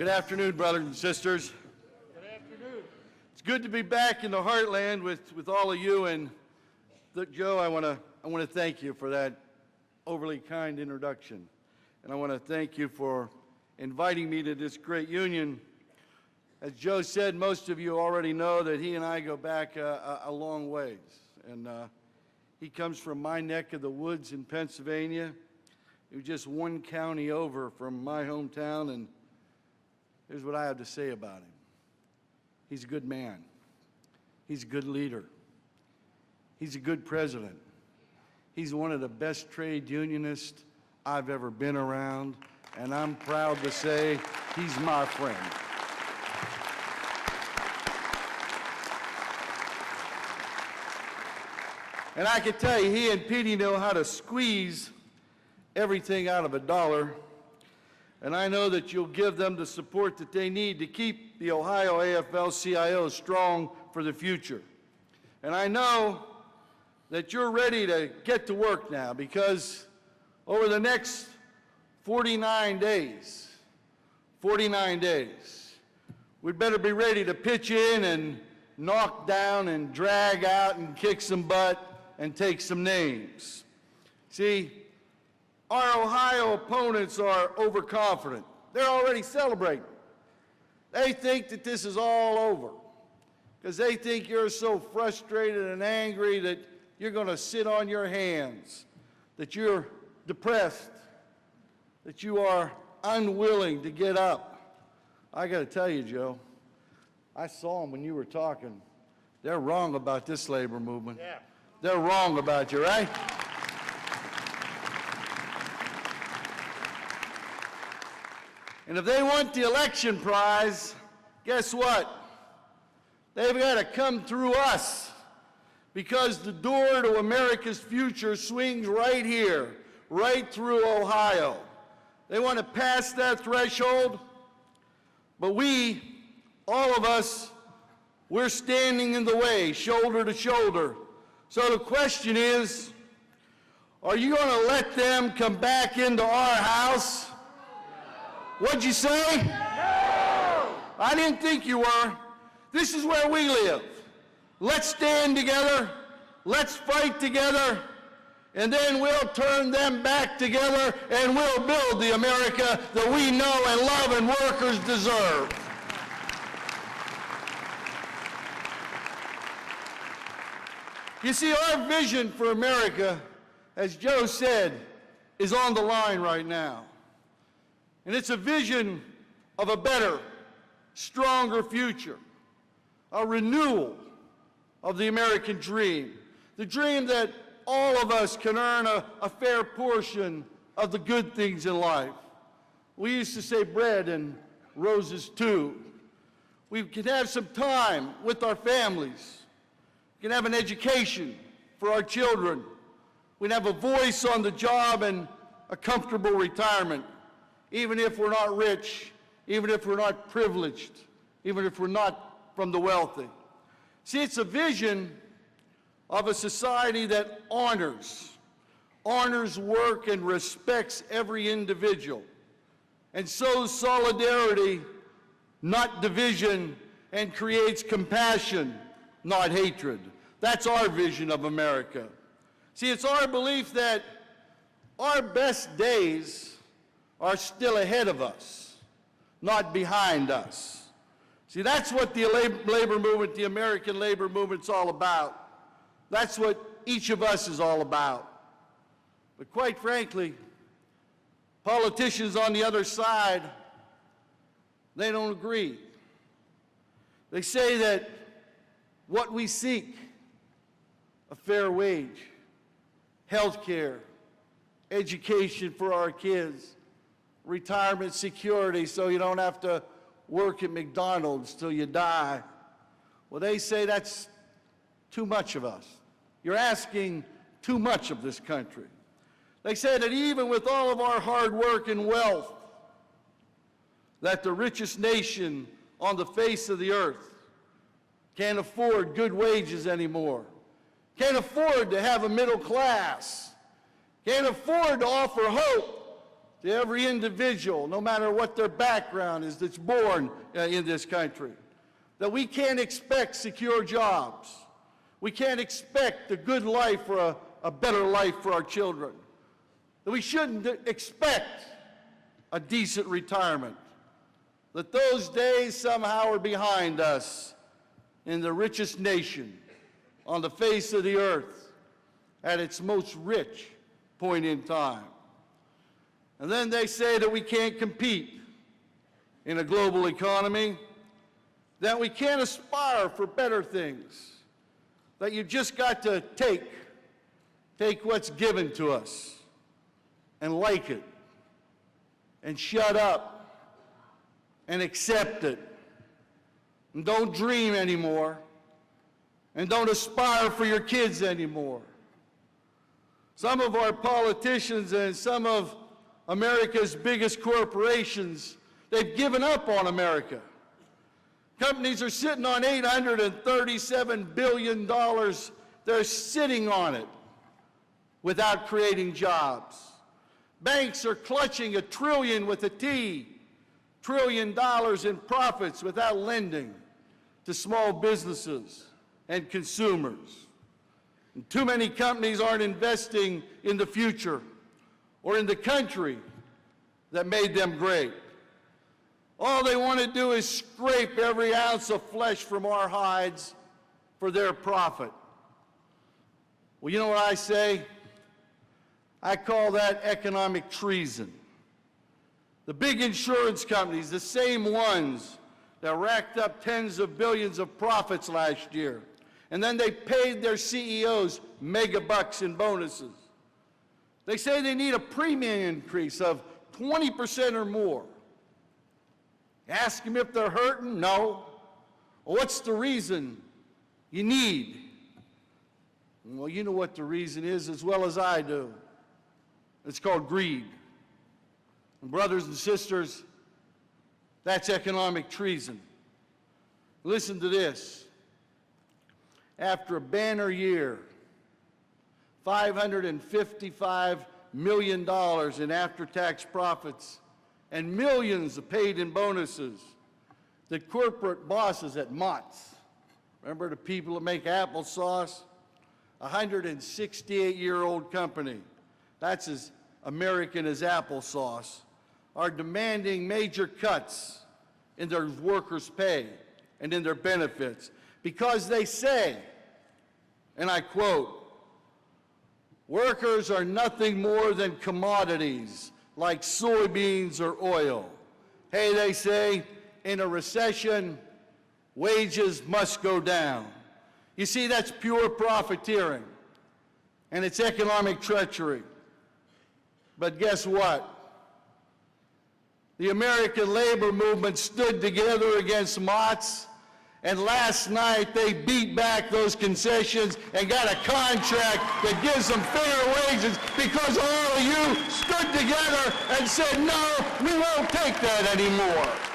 Good afternoon, brothers and sisters. Good afternoon. It's good to be back in the heartland with all of you. And Joe, I want to thank you for that overly kind introduction. And I want to thank you for inviting me to this great union. As Joe said, most of you already know that he and I go back a long ways. And he comes from my neck of the woods in Pennsylvania. He was just one county over from my hometown, and here's what I have to say about him. He's a good man. He's a good leader. He's a good president. He's one of the best trade unionists I've ever been around, and I'm proud to say he's my friend. And I can tell you, he and Petey know how to squeeze everything out of a dollar. And I know that you'll give them the support that they need to keep the Ohio AFL-CIO strong for the future. And I know that you're ready to get to work now, because over the next 49 days, we'd better be ready to pitch in and knock down and drag out and kick some butt and take some names. See, our Ohio opponents are overconfident. They're already celebrating. They think that this is all over because they think you're so frustrated and angry that you're going to sit on your hands, that you're depressed, that you are unwilling to get up. I got to tell you, Joe, I saw them when you were talking. They're wrong about this labor movement. Yeah. They're wrong about you, right? And if they want the election prize, guess what? They've got to come through us, because the door to America's future swings right here, right through Ohio. They want to pass that threshold, but we, all of us, we're standing in the way, shoulder to shoulder. So the question is, are you going to let them come back into our house? What'd you say? No! I didn't think you were. This is where we live. Let's stand together. Let's fight together. And then we'll turn them back together, and we'll build the America that we know and love and workers deserve. You see, our vision for America, as Joe said, is on the line right now. And it's a vision of a better, stronger future, a renewal of the American dream, the dream that all of us can earn a fair portion of the good things in life. We used to say bread and roses too. We can have some time with our families. We can have an education for our children. We can have a voice on the job and a comfortable retirement, even if we're not rich, even if we're not privileged, even if we're not from the wealthy. See, it's a vision of a society that honors work and respects every individual, and sows solidarity, not division, and creates compassion, not hatred. That's our vision of America. See, it's our belief that our best days are still ahead of us, not behind us. See, that's what the labor movement, the American labor movement's all about. That's what each of us is all about. But quite frankly, politicians on the other side, they don't agree. They say that what we seek, a fair wage, health care, education for our kids, retirement security so you don't have to work at McDonald's till you die. Well, they say that's too much of us. You're asking too much of this country. They say that even with all of our hard work and wealth, that the richest nation on the face of the earth can't afford good wages anymore, can't afford to have a middle class, can't afford to offer hope to every individual, no matter what their background is, that's born in this country, that we can't expect secure jobs. We can't expect a good life or a better life for our children. That we shouldn't expect a decent retirement. That those days somehow are behind us in the richest nation on the face of the earth at its most rich point in time. And then they say that we can't compete in a global economy, that we can't aspire for better things, that you just got to take what's given to us and like it and shut up and accept it and don't dream anymore and don't aspire for your kids anymore. Some of our politicians and some of America's biggest corporations, they've given up on America. Companies are sitting on $837 billion. They're sitting on it without creating jobs. Banks are clutching $1 trillion with a T, $1 trillion in profits without lending to small businesses and consumers. And too many companies aren't investing in the future or in the country that made them great. All they want to do is scrape every ounce of flesh from our hides for their profit. Well, you know what I say? I call that economic treason. The big insurance companies, the same ones that racked up tens of billions of profits last year, and then they paid their CEOs mega bucks in bonuses. They say they need a premium increase of 20% or more. Ask them if they're hurting? No. Well, what's the reason you need? Well, you know what the reason is as well as I do. It's called greed. And brothers and sisters, that's economic treason. Listen to this. After a banner year, $555 million in after-tax profits and millions paid in bonuses, the corporate bosses at Mott's, remember the people that make applesauce? A 168-year-old company, that's as American as applesauce, are demanding major cuts in their workers' pay and in their benefits because they say, and I quote, "Workers are nothing more than commodities like soybeans or oil. Hey," they say, "in a recession, wages must go down." You see, that's pure profiteering, and it's economic treachery. But guess what? The American labor movement stood together against Mott's, and last night they beat back those concessions and got a contract that gives them fair wages because all of you stood together and said, "No, we won't take that anymore."